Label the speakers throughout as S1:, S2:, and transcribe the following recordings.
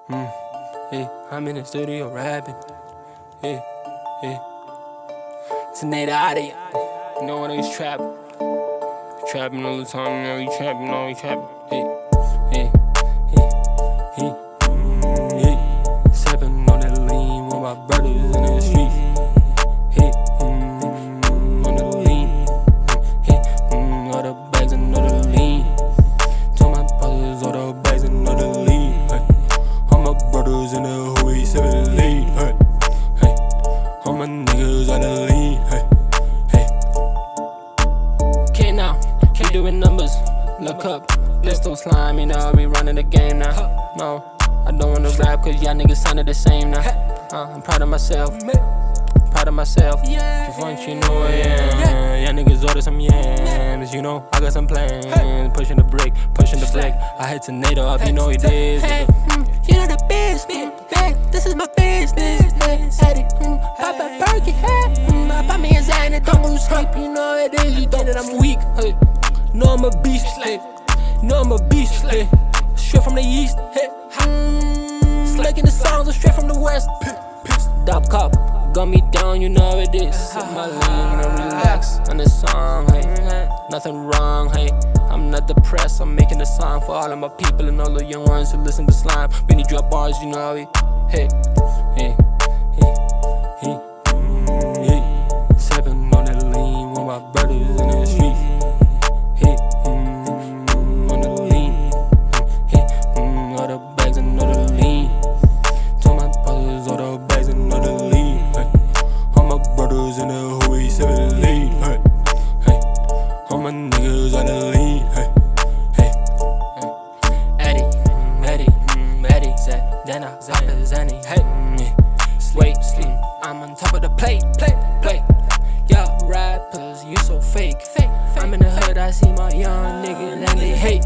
S1: Hey, I'm in the studio rapping. Hey, hey. Tornado Audio. You know what he's trapping. Trapping all the time, you know he trapping, Hey, hey, hey, hey. Sipping on that lean with my brothers in the street. Hey, on the lean. Hey, all the bags and all the lean. Told my brothers all the bags and all the lean. Hey, all my brothers in the Huey 7 lean. Hey, hey, all my niggas on the lean. Hey, hey. Okay now, we doing numbers. Look up, pistol slime, you know we running the game now. No, I don't wanna rap cause y'all niggas sounded the same now. I'm proud of myself. Proud of myself. Just want you know I am. Y'all niggas order some yams. You know, I got some plans. Pushing the brake. I hit Tornado up, you know he did.
S2: You know the business. This is my business. Pop a perky. I pop me inside and don't lose sleep. You know it is. You think that I'm weak.
S1: Know I'm a beast. Know I'm a beast. Straight from the east.
S2: Making the songs are straight from the west.
S1: Dop cop, got me down, you know it is. Sip my lean and relax on this song, hey. Nothing wrong, hey. I'm not depressed, I'm making a song for all of my people and all the young ones who listen to slime. When you drop bars, you know it. Hey, hey, hey, hey, hey. Sipping on that lean with my brothers in the street. Hey, on the lean. Hey, all the bags and all the lean. Told my brothers all the bags and all the lean. Hey, all my brothers in the Huey 7 lean. Hey, hey, all my niggas on the lean. Hey, hey, Eddie, then I pop his any. Hey, wait, I'm on top of the plate. Y'all rappers, you so fake. I'm in the hood, I see my young niggas and they hate.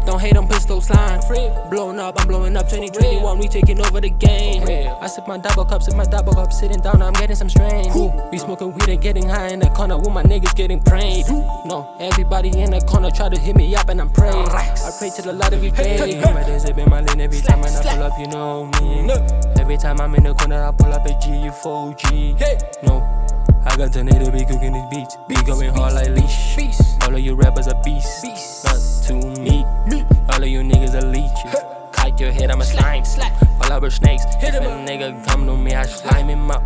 S1: Don't hate on pistol slime. Blowing up, I'm blowing up. 2021, we taking over the game. I sip my double cup, sitting down, I'm getting some strain. We smoking weed and getting high in the corner with my niggas getting prayed. No, everybody in the corner try to hit me up and I'm praying. I pray to the Lord every day. I'm ready to zip in my lane every time I pull up, you know me. Every time I'm in the corner, I pull up a G4G. No, I got Tornado be cooking these beats. Be going hard like leash. All of you rappers are beasts. Not to me. All of you niggas are leeches. Kite your head, I'm a slime. All of our snakes. If a nigga come to me, I slime him up.